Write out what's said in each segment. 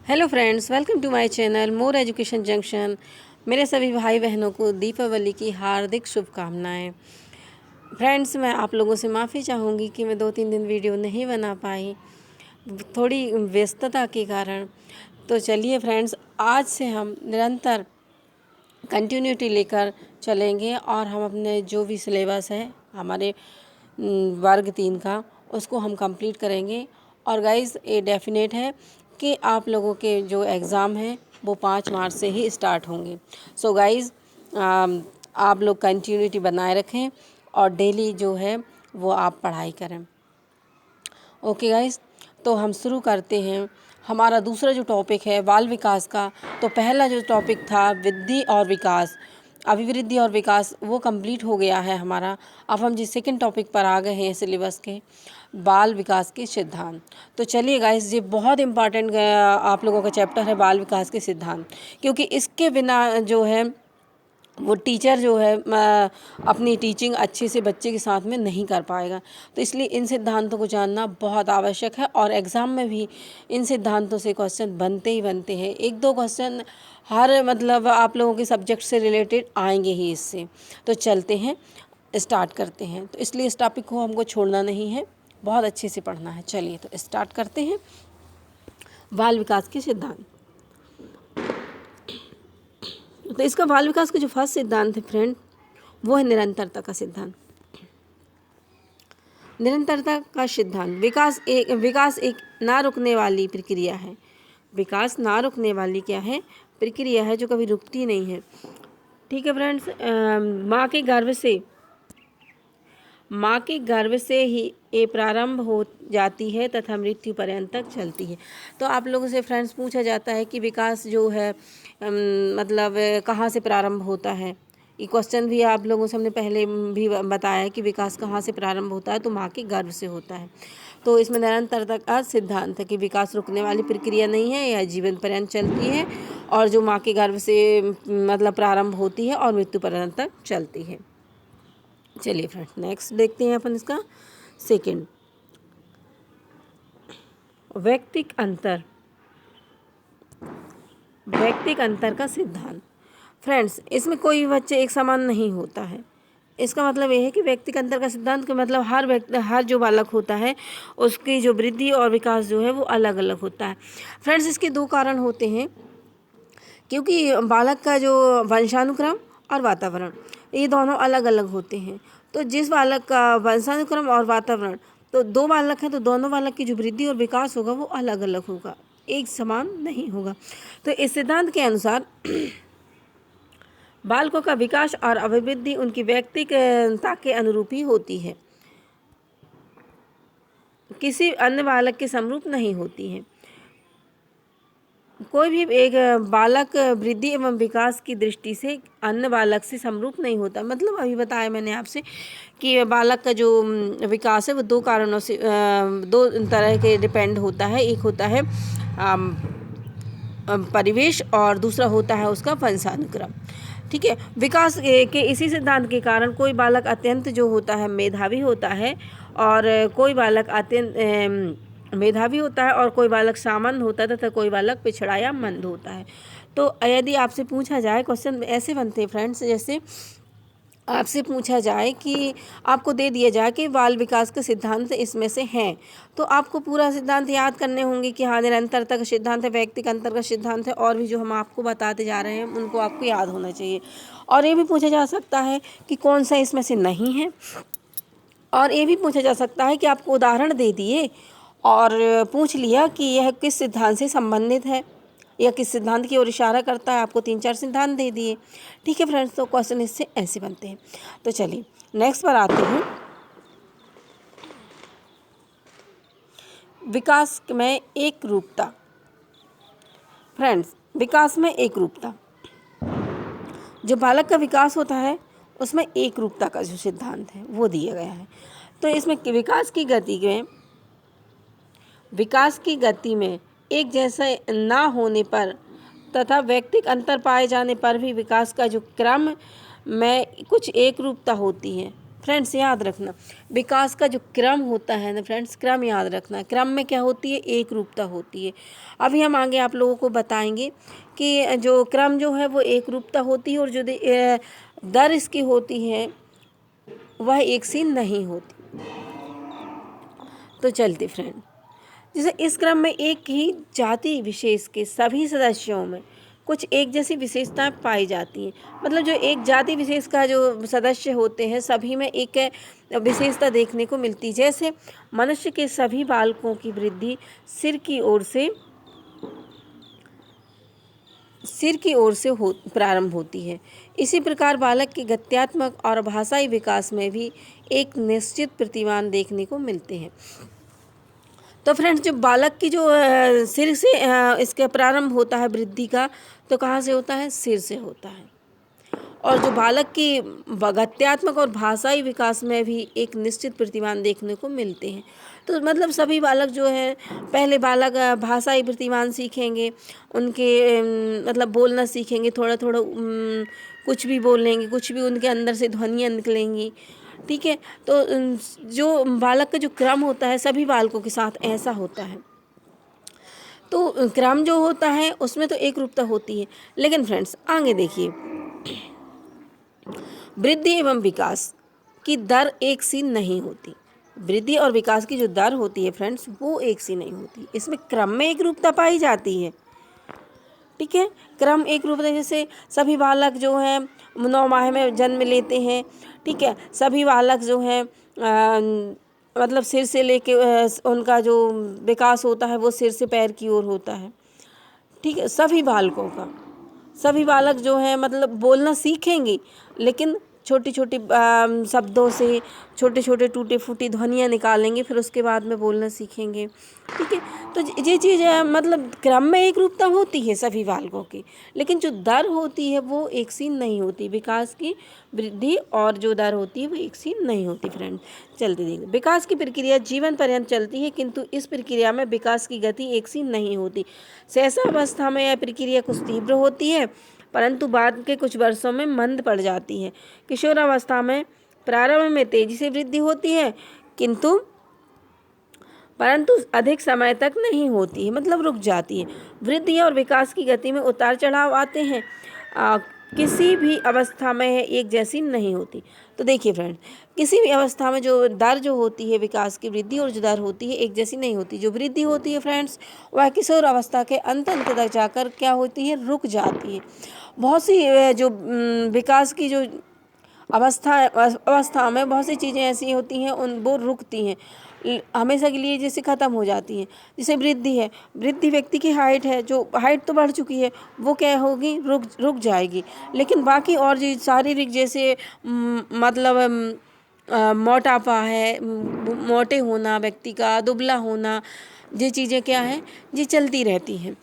Hello friends, welcome to my channel more education junction. मेरे सभी भाई बहनों को दीपावली की हार्दिक शुभकामनाएं। फ्रेंड्स, मैं आप लोगों से माफ़ी चाहूँगी कि मैं 2-3 दिन वीडियो नहीं बना पाई, थोड़ी व्यस्तता के कारण। तो चलिए फ्रेंड्स, आज से हम निरंतर कंटिन्यूटी लेकर चलेंगे और हम अपने जो भी सिलेबस है हमारे वर्ग 3 का, उसको हम कंप्लीट करेंगे। और गाइज़, ये डेफिनेट है कि आप लोगों के जो एग्ज़ाम हैं वो 5 मार्च से ही स्टार्ट होंगे। सो गाइज़, आप लोग कंटिन्यूटी बनाए रखें और डेली जो है वो आप पढ़ाई करें। ओके गाइज़, तो हम शुरू करते हैं। हमारा दूसरा जो टॉपिक है बाल विकास का, तो पहला जो टॉपिक था वृद्धि और विकास, अभिवृद्धि और विकास, वो कंप्लीट हो गया है हमारा। अब हम जिस सेकंड टॉपिक पर आ गए हैं सिलेबस के, बाल विकास के सिद्धांत। तो चलिए गाइस, ये बहुत इम्पॉर्टेंट आप लोगों का चैप्टर है बाल विकास के सिद्धांत, क्योंकि इसके बिना जो है वो टीचर जो है अपनी टीचिंग अच्छे से बच्चे के साथ में नहीं कर पाएगा। तो इसलिए इन सिद्धांतों को जानना बहुत आवश्यक है और एग्ज़ाम में भी इन सिद्धांतों से क्वेश्चन बनते ही बनते हैं। 1-2 क्वेश्चन हर मतलब आप लोगों के सब्जेक्ट से रिलेटेड आएंगे ही इससे। तो चलते हैं, स्टार्ट करते हैं। तो इसलिए इस टॉपिक को हमको छोड़ना नहीं है, बहुत अच्छे से पढ़ना है। चलिए तो स्टार्ट करते हैं। बाल विकास के सिद्धांत। तो इसका बाल विकास का जो फर्स्ट सिद्धांत है फ्रेंड, वो है निरंतरता का सिद्धांत। निरंतरता का सिद्धांत, विकास एक ना रुकने वाली प्रक्रिया है। विकास ना रुकने वाली क्या है? प्रक्रिया है जो कभी रुकती नहीं है। ठीक है फ्रेंड्स, माँ के गर्भ से ही ये प्रारंभ हो जाती है तथा मृत्यु पर्यंत तक चलती है। तो आप लोगों से फ्रेंड्स पूछा जाता है कि विकास जो है मतलब कहाँ से प्रारंभ होता है। ये क्वेश्चन भी आप लोगों से हमने पहले भी बताया है कि विकास कहाँ से प्रारंभ होता है, तो माँ के गर्भ से होता है। तो इसमें निरंतरता का सिद्धांत है कि विकास रुकने वाली प्रक्रिया नहीं है, यह जीवन पर्यंत चलती है और जो माँ के गर्भ से मतलब प्रारंभ होती है और मृत्यु पर्यंत तक चलती है। चलिए फ्रेंड्स, नेक्स्ट देखते हैं अपन इसका सेकंड, वैयक्तिक अंतर का सिद्धांत। फ्रेंड्स, इसमें कोई बच्चे एक समान नहीं होता है। इसका मतलब ये है कि व्यक्तिगत अंतर का सिद्धांत का मतलब हर जो बालक होता है उसकी जो वृद्धि और विकास जो है वो अलग अलग होता है। फ्रेंड्स, इसके 2 कारण होते हैं, क्योंकि बालक का जो वंशानुक्रम और वातावरण, ये दोनों अलग अलग होते हैं। तो जिस बालक का वंशानुक्रम और वातावरण, तो 2 बालक हैं तो दोनों बालक की जो वृद्धि और विकास होगा वो अलग अलग होगा, एक समान नहीं होगा। तो इस सिद्धांत के अनुसार बालकों का विकास और अभिवृद्धि उनकी व्यक्तिगतता के अनुरूप ही होती है, किसी अन्य बालक के समरूप नहीं होती है। कोई भी एक बालक वृद्धि एवं विकास की दृष्टि से अन्य बालक से समरूप नहीं होता। मतलब अभी बताया मैंने आपसे कि बालक का जो विकास है वो 2 कारणों से 2 तरह के डिपेंड होता है। एक होता है परिवेश और दूसरा होता है उसका वंशानुक्रम। ठीक है, विकास के इसी सिद्धांत के कारण कोई बालक अत्यंत जो होता है मेधावी होता है और कोई बालक अत्यंत मेधावी होता है और कोई बालक सामान्य होता है तथा कोई बालक पिछड़ा या मंद होता है। तो यदि आपसे पूछा जाए, क्वेश्चन ऐसे बनते हैं फ्रेंड्स, जैसे आपसे पूछा जाए कि आपको दे दिया जाए कि बाल विकास के सिद्धांत इसमें से हैं, तो आपको पूरा सिद्धांत याद करने होंगे कि हाँ, निरंतरता का सिद्धांत है, व्यक्तिगत अंतर का सिद्धांत है, और भी जो हम आपको बताते जा रहे हैं उनको आपको याद होना चाहिए। और ये भी पूछा जा सकता है कि कौन सा इसमें से नहीं है, और ये भी पूछा जा सकता है कि आपको उदाहरण दे दिए और पूछ लिया कि यह किस सिद्धांत से संबंधित है या किस सिद्धांत की ओर इशारा करता है, आपको 3-4 सिद्धांत दे दिए। ठीक है फ्रेंड्स, तो क्वेश्चन इससे ऐसे बनते हैं। तो चलिए नेक्स्ट पर आते हैं, विकास में एक रूपता। फ्रेंड्स, विकास में एक रूपता, जो बालक का विकास होता है उसमें एक रूपता का जो सिद्धांत है वो दिया गया है। तो इसमें विकास की गति में एक जैसे ना होने पर तथा व्यक्तिगत अंतर पाए जाने पर भी विकास का जो क्रम में कुछ एक रूपता होती है। फ्रेंड्स याद रखना, विकास का जो क्रम होता है ना फ्रेंड्स, क्रम याद रखना, क्रम में क्या होती है, एक रूपता होती है। अभी हम आगे आप लोगों को बताएंगे कि जो क्रम जो है वो एक रूपता होती है और जो दर इसकी होती है वह एक सी नहीं होती। तो चलते फ्रेंड, जैसे इस क्रम में एक ही जाति विशेष के सभी सदस्यों में कुछ एक जैसी विशेषताएं पाई जाती हैं। मतलब जो एक जाति विशेष का जो सदस्य होते हैं सभी में एक विशेषता देखने को मिलती है। जैसे मनुष्य के सभी बालकों की वृद्धि सिर की ओर से प्रारंभ होती है। इसी प्रकार बालक के गत्यात्मक और भाषाई विकास में भी एक निश्चित प्रतिमान देखने को मिलते हैं। तो फ्रेंड्स, जो बालक की जो सिर से इसका प्रारंभ होता है वृद्धि का, तो कहाँ से होता है, सिर से होता है। और जो बालक की गत्यात्मक और भाषाई विकास में भी एक निश्चित प्रतिमान देखने को मिलते हैं। तो मतलब सभी बालक जो है, पहले बालक भाषाई प्रतिमान सीखेंगे, उनके मतलब बोलना सीखेंगे, थोड़ा थोड़ा कुछ भी बोलेंगे, कुछ भी उनके अंदर से ध्वनियाँ निकलेंगी, ठीक है। तो जो बालक का जो क्रम होता है सभी बालकों के साथ ऐसा होता है। तो क्रम जो होता है उसमें तो एक रूपता होती है। लेकिन फ्रेंड्स आगे देखिए, वृद्धि एवं विकास की दर एक सी नहीं होती। वृद्धि और विकास की जो दर होती है फ्रेंड्स वो एक सी नहीं होती। इसमें क्रम में एक रूपता पाई जाती है, ठीक है। क्रम एक रूपता, जैसे सभी बालक जो हैं 9 माह में जन्म लेते हैं, ठीक है। सभी बालक जो हैं मतलब सिर से लेके उनका जो विकास होता है वो सिर से पैर की ओर होता है, ठीक है। सभी बालकों का, सभी बालक जो है मतलब बोलना सीखेंगे, लेकिन छोटी छोटी शब्दों से छोटे छोटे टूटे फूटी ध्वनियाँ निकालेंगे, फिर उसके बाद में बोलना सीखेंगे, ठीक है। तो ये चीज़ मतलब क्रम में एक रूपता होती है सभी बालकों की, लेकिन जो दर होती है वो एक सी नहीं होती। विकास की वृद्धि और जो दर होती है वो एक सी नहीं होती। फ्रेंड चलते देखिए, विकास की प्रक्रिया जीवन पर्यंत चलती है, किंतु इस प्रक्रिया में विकास की गति एक सी नहीं होती। शैशवावस्था में यह प्रक्रिया कुछ तीव्र होती है, परंतु बाद के कुछ वर्षों में मंद पड़ जाती है। किशोरावस्था में प्रारंभ में तेजी से वृद्धि होती है, परंतु अधिक समय तक नहीं होती है, मतलब रुक जाती है। वृद्धि और विकास की गति में उतार चढ़ाव आते हैं, किसी भी अवस्था में एक जैसी नहीं होती। तो देखिए फ्रेंड, किसी भी अवस्था में जो दर जो होती है विकास की, वृद्धि और जो दर होती है एक जैसी नहीं होती। जो वृद्धि होती है फ्रेंड्स वह किशोर अवस्था के अंत तक जाकर क्या होती है, रुक जाती है। बहुत सी जो विकास की जो अवस्था में बहुत सी चीज़ें ऐसी होती हैं वो रुकती हैं, हमेशा के लिए जैसे ख़त्म हो जाती हैं। जैसे वृद्धि है, वृद्धि व्यक्ति की हाइट है, जो हाइट तो बढ़ चुकी है वो क्या होगी, रुक जाएगी। लेकिन बाकी और जो शारीरिक जैसे मतलब मोटापा है, मोटे होना व्यक्ति का, दुबला होना, ये चीज़ें क्या है, ये चलती रहती हैं।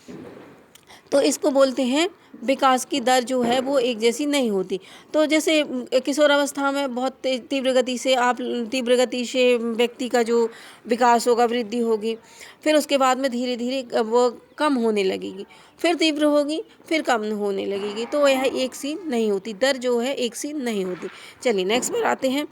तो इसको बोलते हैं विकास की दर जो है वो एक जैसी नहीं होती। तो जैसे किशोरावस्था में बहुत तीव्र गति से व्यक्ति का जो विकास होगा, वृद्धि होगी, फिर उसके बाद में धीरे धीरे वो कम होने लगेगी, फिर तीव्र होगी, फिर कम होने लगेगी। तो यह एक सी नहीं होती, दर जो है एक सी नहीं होती। चलिए नेक्स्ट पर आते हैं।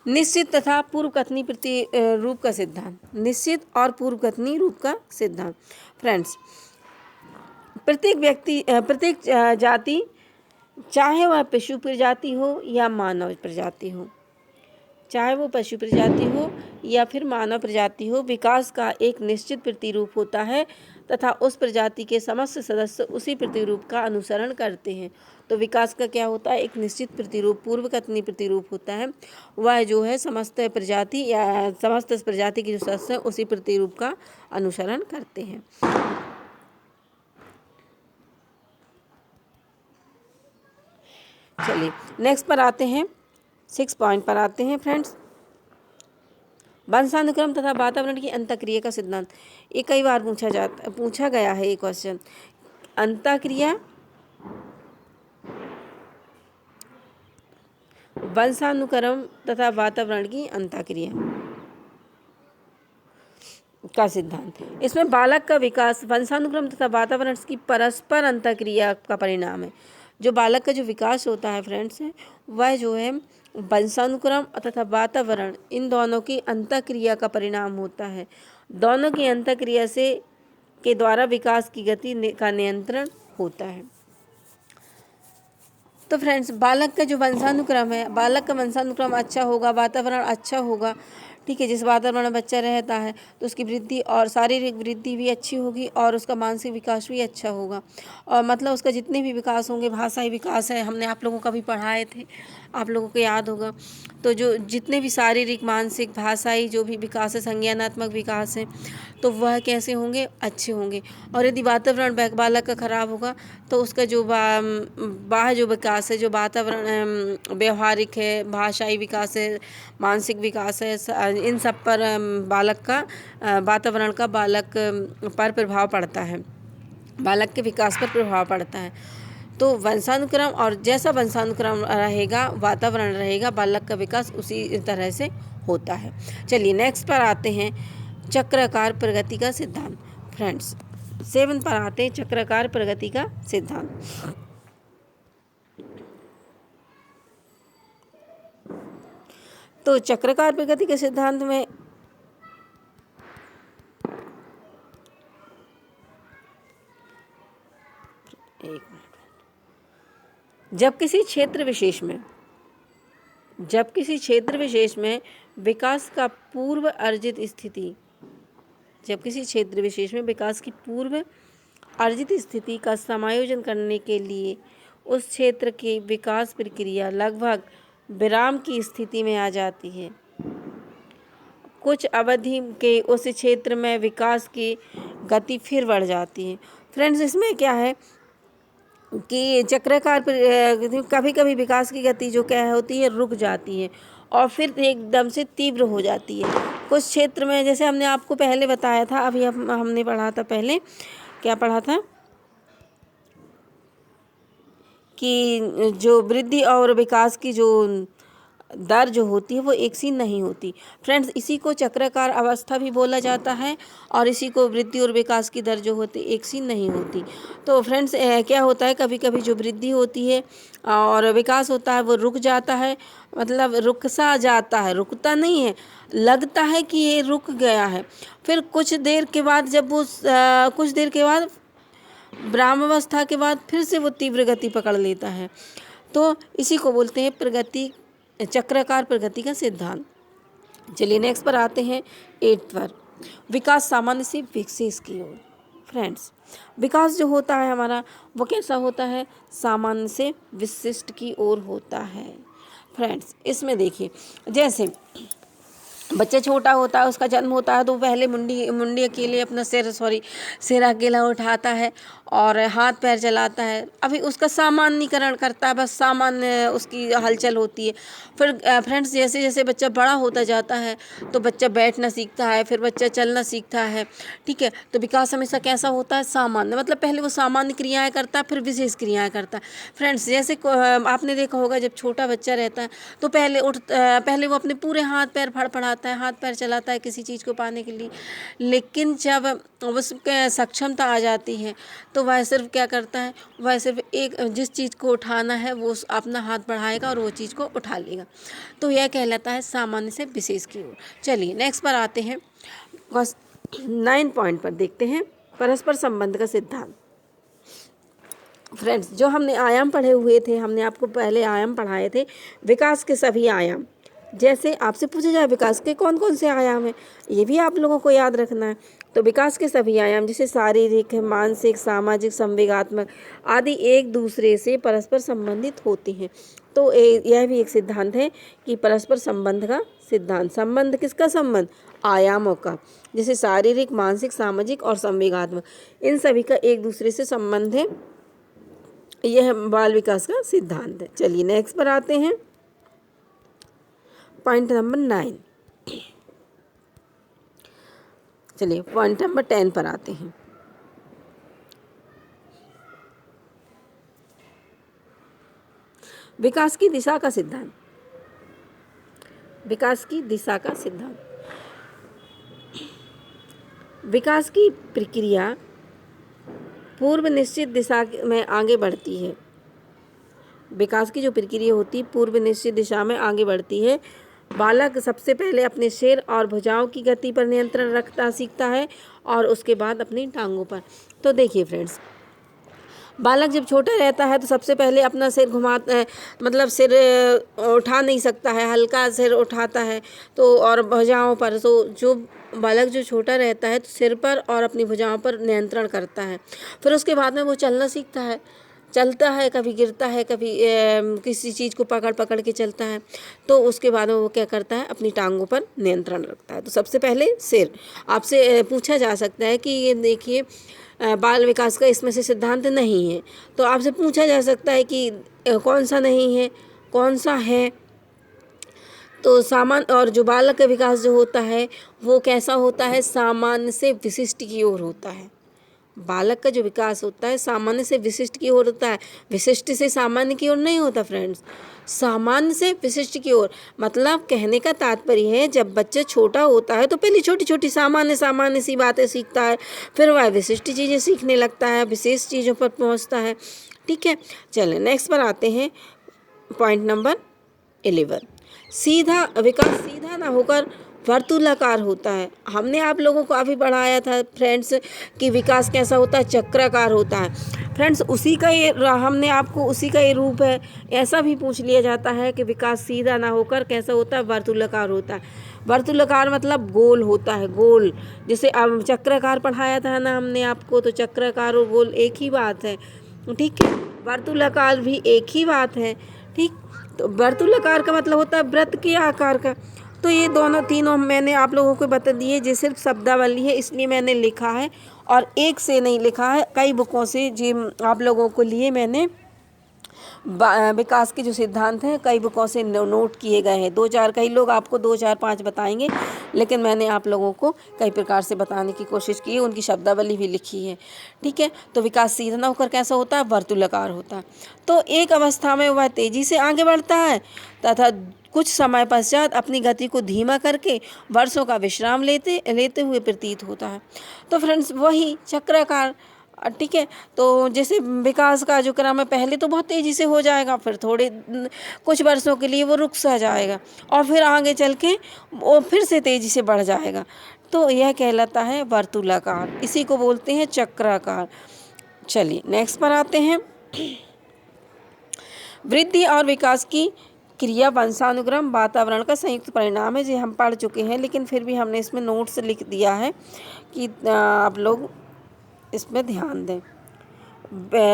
निश्चित तथा पूर्व कथनी रूप का सिद्धांत। निश्चित और पूर्व कथनी रूप का सिद्धांत। फ्रेंड्स, प्रत्येक जाति, चाहे वह पशु प्रजाति हो या मानव प्रजाति हो, चाहे वो पशु प्रजाति हो या फिर मानव प्रजाति हो, विकास का एक निश्चित प्रतिरूप होता है तथा उस प्रजाति के समस्त सदस्य उसी प्रतिरूप का अनुसरण करते हैं। तो विकास का क्या होता है, एक निश्चित प्रतिरूप, पूर्व कथनी प्रतिरूप होता है। वह जो है समस्त प्रजाति के जो सदस्य उसी प्रतिरूप का अनुसरण करते हैं। चलिए नेक्स्ट पर आते हैं, 6 पॉइंट पर आते हैं फ्रेंड्स। वंशानुक्रम तथा वातावरण की अंतःक्रिया का सिद्धांत। ये कई बार पूछा गया है ये क्वेश्चन। अंतःक्रिया, वंशानुक्रम तथा वातावरण की अंतःक्रिया। का सिद्धांत। इसमें बालक का विकास वंशानुक्रम तथा वातावरण की परस्पर अंतःक्रिया का परिणाम है। जो बालक का जो विकास होता है फ्रेंड्स, वह जो है वंशानुक्रम तथा वातावरण, इन दोनों की अंतःक्रिया का परिणाम होता है। दोनों की अंतःक्रिया से के द्वारा विकास की गति का नियंत्रण होता है। तो फ्रेंड्स, बालक का जो वंशानुक्रम है, बालक का वंशानुक्रम अच्छा होगा, वातावरण अच्छा होगा, ठीक है। जिस वातावरण में बच्चा रहता है तो उसकी वृद्धि और शारीरिक वृद्धि भी अच्छी होगी और उसका मानसिक विकास भी अच्छा होगा। और मतलब उसका जितने भी विकास होंगे, भाषाई विकास है, हमने आप लोगों का भी पढ़ाए थे, आप लोगों को याद होगा। तो जो जितने भी शारीरिक, मानसिक, भाषाई जो भी विकास है, संज्ञानात्मक विकास है, तो वह कैसे होंगे? अच्छे होंगे। और यदि वातावरण बालक का खराब होगा तो उसका जो बाह्य जो विकास है, जो वातावरण व्यवहारिक है, भाषाई विकास है, मानसिक विकास है, इन सब पर बालक का वातावरण का बालक पर प्रभाव पड़ता है, बालक के विकास पर प्रभाव पड़ता है। तो वंशानुक्रम, और जैसा वंशानुक्रम रहेगा, वातावरण रहेगा, बालक का विकास उसी तरह से होता है। चलिए नेक्स्ट पर आते हैं, चक्राकार प्रगति का सिद्धांत। फ्रेंड्स, 7 पर आते हैं, चक्राकार प्रगति का सिद्धांत। तो चक्राकार प्रगति के सिद्धांत में जब किसी क्षेत्र विशेष में विकास का पूर्व अर्जित स्थिति, जब किसी क्षेत्र विशेष में विकास की पूर्व अर्जित स्थिति का समायोजन करने के लिए उस क्षेत्र की विकास प्रक्रिया लगभग विराम की स्थिति में आ जाती है, कुछ अवधि के उस क्षेत्र में विकास की गति फिर बढ़ जाती है। फ्रेंड्स, इसमें क्या है कि चक्राकार कभी कभी विकास की गति जो क्या होती है, रुक जाती है और फिर एकदम से तीव्र हो जाती है। कुछ क्षेत्र में, जैसे हमने आपको पहले बताया था, अभी हमने पढ़ा था, पहले क्या पढ़ा था कि जो वृद्धि और विकास की जो दर जो होती है वो एक सी नहीं होती। फ्रेंड्स, इसी को चक्राकार अवस्था भी बोला जाता है और इसी को वृद्धि और विकास की दर जो होती एक सी नहीं होती। तो फ्रेंड्स, क्या होता है, कभी कभी जो वृद्धि होती है और विकास होता है वो रुक जाता है, मतलब रुक सा जाता है, रुकता नहीं है, लगता है कि ये रुक गया है। फिर कुछ देर के बाद, जब वो कुछ देर के बाद, ब्रह्मावस्था के बाद फिर से वो तीव्र गति पकड़ लेता है। तो इसी को बोलते हैं प्रगति, चक्राकार प्रगति का सिद्धांत। चलिए नेक्स्ट पर आते हैं, 8 पर, विकास सामान्य से विशेष की ओर। फ्रेंड्स, विकास जो होता है हमारा वो कैसा होता है? सामान्य से विशिष्ट की ओर होता है। फ्रेंड्स, इसमें देखिए, जैसे बच्चा छोटा होता है, उसका जन्म होता है तो पहले मुंडी अकेले अपना सिर अकेला उठाता है और हाथ पैर चलाता है। अभी उसका सामान्यीकरण करता है, बस सामान्य उसकी हलचल होती है। फिर फ्रेंड्स, जैसे जैसे बच्चा बड़ा होता जाता है तो बच्चा बैठना सीखता है, फिर बच्चा चलना सीखता है, ठीक है। तो विकास हमेशा कैसा होता है? सामान्य, मतलब पहले वो सामान्य क्रियाएं करता है, फिर विशेष क्रियाएं करता है। फ्रेंड्स, जैसे आपने देखा होगा, जब छोटा बच्चा रहता है तो पहले वो अपने पूरे हाथ पैर फड़फड़ाता है, हाथ पैर चलाता है किसी चीज़ को पाने के लिए। लेकिन जब उसके सक्षमता आ जाती है तो वह सिर्फ क्या करता है, वह सिर्फ एक जिस चीज़ को उठाना है वो अपना हाथ बढ़ाएगा और वो चीज़ को उठा लेगा। तो यह कहलाता है सामान्य से विशेष की ओर। चलिए नेक्स्ट पर आते हैं, 9 पॉइंट पर देखते हैं, परस्पर संबंध का सिद्धांत। फ्रेंड्स, जो हमने आयाम पढ़े हुए थे, हमने आपको पहले आयाम पढ़ाए थे, विकास के सभी आयाम। जैसे आपसे पूछा जाए विकास के कौन कौन से आयाम हैं, ये भी आप लोगों को याद रखना है। तो विकास के सभी आयाम, जैसे शारीरिक, मानसिक, सामाजिक, संवेगात्मक आदि, एक दूसरे से परस्पर संबंधित होते हैं। तो यह भी एक सिद्धांत है कि परस्पर संबंध का सिद्धांत। संबंध किसका? संबंध आयामों का, जैसे शारीरिक, मानसिक, सामाजिक और संवेगात्मक, इन सभी का एक दूसरे से संबंध है। यह बाल विकास का सिद्धांत है। चलिए नेक्स्ट पर आते हैं, पॉइंट नंबर 9। चलिए पॉइंट नंबर 10 पर आते हैं। विकास की दिशा का सिद्धांत। विकास की दिशा का सिद्धांत। विकास की प्रक्रिया पूर्व निश्चित दिशा में आगे बढ़ती है। विकास की जो प्रक्रिया होती है पूर्व निश्चित दिशा में आगे बढ़ती है। बालक सबसे पहले अपने सिर और भुजाओं की गति पर नियंत्रण रखता सीखता है और उसके बाद अपनी टांगों पर। तो देखिए फ्रेंड्स, बालक जब छोटा रहता है तो सबसे पहले अपना सिर मतलब सिर उठा नहीं सकता है, हल्का सिर उठाता है तो, और भुजाओं पर। तो जो बालक जो छोटा रहता है तो सिर पर और अपनी भुजाओं पर नियंत्रण करता है। फिर उसके बाद में वो चलना सीखता है, चलता है, कभी गिरता है, कभी किसी चीज़ को पकड़ पकड़ के चलता है। तो उसके बाद में वो क्या करता है, अपनी टांगों पर नियंत्रण रखता है। तो सबसे पहले सिर। आपसे पूछा जा सकता है कि ये देखिए बाल विकास का इसमें से सिद्धांत नहीं है, तो आपसे पूछा जा सकता है कि कौन सा नहीं है, कौन सा है। तो सामान्य और जो बालक का विकास जो होता है वो कैसा होता है, सामान्य से विशिष्ट की ओर होता है। बालक का जो विकास होता है सामान्य से विशिष्ट की ओर होता है, विशिष्ट से सामान्य की ओर नहीं होता फ्रेंड्स, सामान्य से विशिष्ट की ओर। मतलब कहने का तात्पर्य है जब बच्चा छोटा होता है तो पहले छोटी छोटी सामान्य सामान्य सी बातें सीखता है, फिर वह विशिष्ट चीज़ें सीखने लगता है, विशेष चीज़ों पर पहुंचता है। ठीक है, चलें नेक्स्ट पर आते हैं। पॉइंट नंबर 11, सीधा विकास सीधा ना होकर वर्तुलाकार होता है। हमने आप लोगों को अभी पढ़ाया था फ्रेंड्स कि विकास कैसा होता है, चक्राकार होता है। फ्रेंड्स उसी का ये हमने आपको उसी का ये रूप है। ऐसा भी पूछ लिया जाता है कि विकास सीधा ना होकर कैसा होता है, वर्तुलाकार होता है। वर्तुलाकार मतलब गोल होता है, गोल। जैसे अब चक्राकार पढ़ाया था ना हमने आपको, तो चक्राकार और गोल एक ही बात है। ठीक है, वर्तुलाकार भी एक ही बात है। ठीक, तो वर्तुलाकार का मतलब होता है वृत्त के आकार का। तो ये दोनों तीनों मैंने आप लोगों को बता दिए। ये सिर्फ शब्दावली है इसलिए मैंने लिखा है, और एक से नहीं लिखा है, कई बुकों से जी आप लोगों को लिए मैंने विकास के जो सिद्धांत हैं कई बुकों से नोट किए गए हैं। 2-4 कई लोग आपको 2-4-5 बताएंगे, लेकिन मैंने आप लोगों को कई प्रकार से बताने की कोशिश की है, उनकी शब्दावली भी लिखी है। ठीक है, तो विकास सीधा न होकर कैसा होता है, वर्तुलाकार होता है। तो एक अवस्था में वह तेजी से आगे बढ़ता है तथा कुछ समय पश्चात अपनी गति को धीमा करके वर्षों का विश्राम लेते हुए प्रतीत होता है। तो फ्रेंड्स वही चक्राकार। ठीक है, तो जैसे विकास का जो क्रम है पहले तो बहुत तेज़ी से हो जाएगा, फिर थोड़े कुछ वर्षों के लिए वो रुक सा जाएगा, और फिर आगे चल के वो फिर से तेज़ी से बढ़ जाएगा। तो यह कहलाता है वर्तुलाकार, इसी को बोलते हैं चक्राकार। चलिए नेक्स्ट पर आते हैं। वृद्धि और विकास की क्रिया वंशानुक्रम वातावरण का संयुक्त परिणाम है। जी हम पढ़ चुके हैं, लेकिन फिर भी हमने इसमें नोट्स लिख दिया है कि आप लोग इसमें ध्यान दें।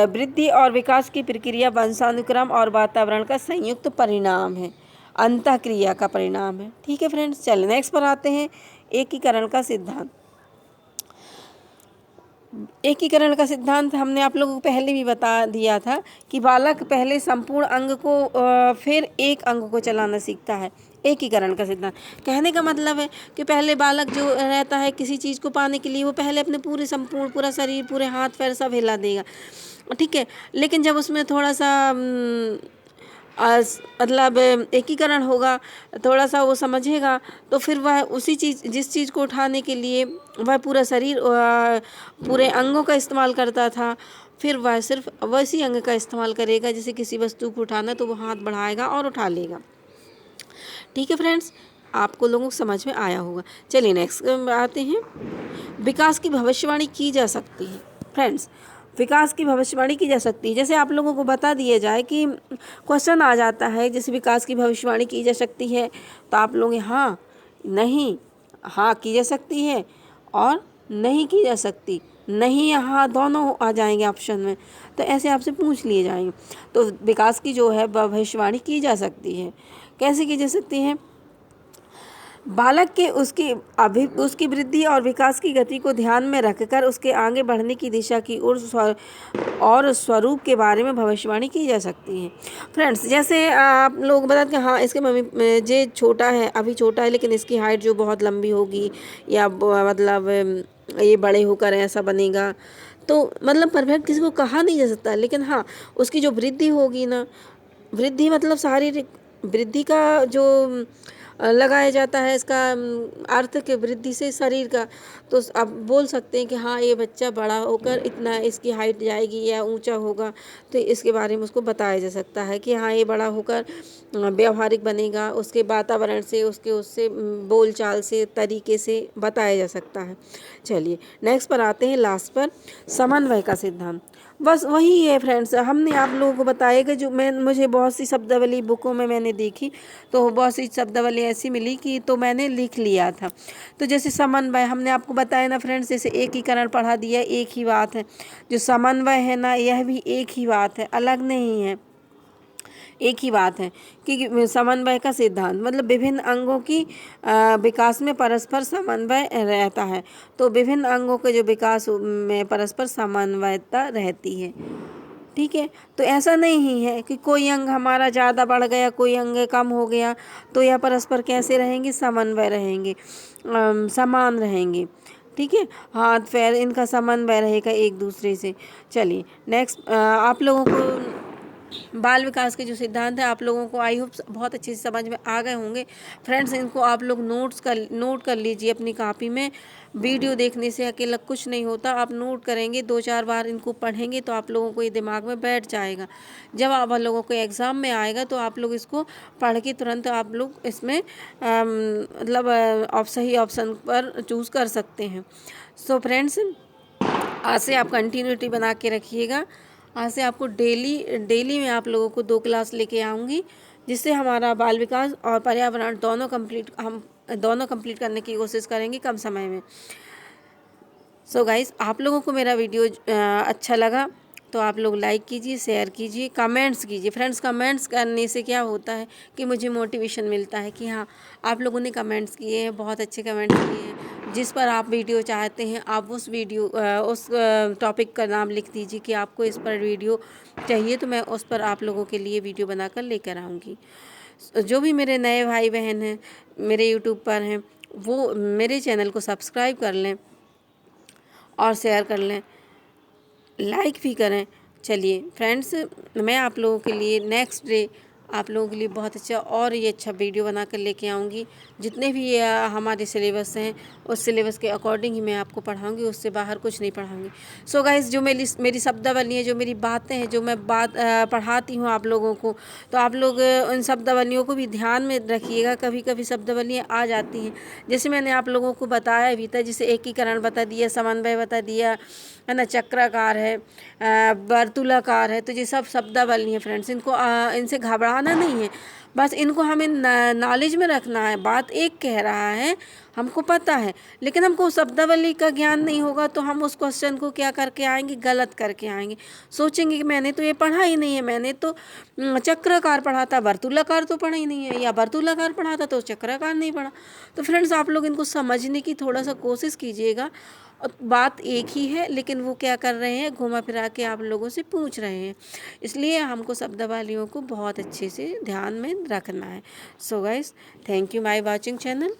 वृद्धि और विकास की प्रक्रिया वंशानुक्रम और वातावरण का संयुक्त परिणाम है, अंतःक्रिया का परिणाम है। ठीक है फ्रेंड्स, चलिए नेक्स्ट पर आते हैं। एकीकरण का सिद्धांत। एकीकरण का सिद्धांत हमने आप लोगों को पहले भी बता दिया था कि बालक पहले संपूर्ण अंग को फिर एक अंग को चलाना सीखता है। एकीकरण का सिद्धांत कहने का मतलब है कि पहले बालक जो रहता है किसी चीज़ को पाने के लिए वो पहले अपने पूरे संपूर्ण पूरा शरीर, पूरे हाथ पैर सब हिला देगा। ठीक है, लेकिन जब उसमें थोड़ा सा मतलब एकीकरण होगा, थोड़ा सा वो समझेगा, तो फिर वह उसी चीज़ जिस चीज़ को उठाने के लिए वह पूरा शरीर पूरे अंगों का इस्तेमाल करता था, फिर वह सिर्फ वैसी अंग का इस्तेमाल करेगा। जैसे किसी वस्तु को उठाना तो वो हाथ बढ़ाएगा और उठा लेगा। ठीक है फ्रेंड्स, आपको लोगों को समझ में आया होगा। चलिए नेक्स्ट आते हैं। विकास की भविष्यवाणी की जा सकती है। फ्रेंड्स विकास की भविष्यवाणी की जा सकती है, जैसे आप लोगों को बता दिया जाए कि क्वेश्चन आ जाता है जैसे विकास की भविष्यवाणी की जा सकती है, तो आप लोग हाँ नहीं, हाँ की जा सकती है और नहीं की जा सकती, नहीं या हाँ दोनों आ जाएंगे ऑप्शन में, तो ऐसे आपसे पूछ लिए जाएंगे। तो विकास की जो है भविष्यवाणी की जा सकती है। कैसे की जा सकती है? बालक के उसकी वृद्धि और विकास की गति को ध्यान में रखकर उसके आगे बढ़ने की दिशा की और स्वरूप के बारे में भविष्यवाणी की जा सकती है। फ्रेंड्स जैसे आप लोग बताते हैं हाँ इसके मम्मी जे छोटा है, अभी छोटा है, लेकिन इसकी हाइट जो बहुत लंबी होगी या मतलब ये बड़े होकर ऐसा बनेगा, तो मतलब परफेक्ट किसी को कहा नहीं जा सकता, लेकिन हाँ उसकी जो वृद्धि होगी ना, वृद्धि मतलब शारीरिक वृद्धि का जो लगाया जाता है इसका अर्थ के वृद्धि से शरीर का, तो आप बोल सकते हैं कि हाँ ये बच्चा बड़ा होकर इतना इसकी हाइट जाएगी या ऊंचा होगा, तो इसके बारे में उसको बताया जा सकता है कि हाँ ये बड़ा होकर व्यवहारिक बनेगा, उसके वातावरण से उससे बोलचाल से तरीके से बताया जा सकता है। चलिए नेक्स्ट पर आते हैं, लास्ट पर, समन्वय का सिद्धांत। बस वही है फ्रेंड्स, हमने आप लोगों को बताया कि जो मुझे बहुत सी शब्दावली बुकों में मैंने देखी, तो बहुत सी शब्दावली ऐसी मिली कि तो मैंने लिख लिया था। तो जैसे समन्वय हमने आपको बताया ना फ्रेंड्स, जैसे एकीकरण पढ़ा दिया, एक ही बात है। जो समन्वय है ना, यह भी एक ही बात है, अलग नहीं है, एक ही बात है कि समन्वय का सिद्धांत मतलब विभिन्न अंगों की विकास में परस्पर समन्वय रहता है। तो विभिन्न अंगों के जो विकास में परस्पर समन्वयता रहती है। ठीक है, तो ऐसा नहीं है कि कोई अंग हमारा ज़्यादा बढ़ गया, कोई अंग कम हो गया, तो यह परस्पर कैसे रहेंगे, समन्वय रहेंगे, समान रहेंगे। ठीक है, हाथ पैर इनका समन्वय रहेगा एक दूसरे से। चलिए नेक्स्ट, आप लोगों को बाल विकास के जो सिद्धांत है आप लोगों को आई होप बहुत अच्छे से समझ में आ गए होंगे फ्रेंड्स। इनको आप लोग नोट कर लीजिए अपनी कॉपी में। वीडियो देखने से अकेला कुछ नहीं होता, आप नोट करेंगे, 2-4 बार इनको पढ़ेंगे तो आप लोगों को ये दिमाग में बैठ जाएगा। जब आप लोगों को एग्ज़ाम में आएगा तो आप लोग इसको पढ़ के तुरंत आप लोग इसमें मतलब सही ऑप्शन पर चूज़ कर सकते हैं। सो फ्रेंड्स, आज से आप कंटिन्यूटी बना के रखिएगा। आज से आपको डेली में आप लोगों को 2 क्लास लेके आऊँगी, जिससे हमारा बाल विकास और पर्यावरण हम दोनों कंप्लीट करने की कोशिश करेंगे कम समय में। सो गाइस, आप लोगों को मेरा वीडियो अच्छा लगा तो आप लोग लाइक कीजिए, शेयर कीजिए, कमेंट्स कीजिए फ्रेंड्स। कमेंट्स करने से क्या होता है कि मुझे मोटिवेशन मिलता है कि हाँ आप लोगों ने कमेंट्स किए हैं, बहुत अच्छे कमेंट्स किए हैं। जिस पर आप वीडियो चाहते हैं आप उस टॉपिक का नाम लिख दीजिए कि आपको इस पर वीडियो चाहिए, तो मैं उस पर आप लोगों के लिए वीडियो बनाकर लेकर आऊँगी। जो भी मेरे नए भाई बहन हैं मेरे यूट्यूब पर हैं, वो मेरे चैनल को सब्सक्राइब कर लें और शेयर कर लें, लाइक भी करें। चलिए फ्रेंड्स, मैं आप लोगों के लिए नेक्स्ट डे आप लोगों के लिए बहुत अच्छा वीडियो बना कर लेके आऊँगी। जितने भी हमारे सिलेबस हैं उस सिलेबस के अकॉर्डिंग ही मैं आपको पढ़ाऊँगी, उससे बाहर कुछ नहीं पढ़ाऊँगी। सो गाइस, जो मेरी शब्दावली है, जो मेरी बातें हैं, जो मैं पढ़ाती हूँ आप लोगों को, तो आप लोग उन शब्दावलियों को भी ध्यान में रखिएगा। कभी कभी शब्दावलियाँ आ जाती हैं, जैसे मैंने आप लोगों को बताया भी था, जैसे एकीकरण बता दिया, समन्वय बता दिया है ना, चक्राकार है, वर्तुलाकार है, तो ये सब शब्दावली है फ्रेंड्स। इनसे घबराना नहीं है, बस इनको हमें नॉलेज में रखना है। बात एक कह रहा है, हमको पता है, लेकिन हमको शब्दावली का ज्ञान नहीं होगा तो हम उस क्वेश्चन को क्या करके आएंगे, गलत करके आएंगे। सोचेंगे कि मैंने तो ये पढ़ा ही नहीं है, मैंने तो चक्राकार पढ़ा था, वर्तुलाकार तो पढ़ा ही नहीं है, या वर्तुलाकार पढ़ा था तो चक्राकार नहीं पढ़ा। तो फ्रेंड्स, आप लोग इनको समझने की थोड़ा सा कोशिश कीजिएगा। बात एक ही है, लेकिन वो क्या कर रहे हैं, घुमा फिरा के आप लोगों से पूछ रहे हैं। इसलिए हमको शब्दावलियों को बहुत अच्छे से ध्यान में रखना है। So guys, thank you my watching channel.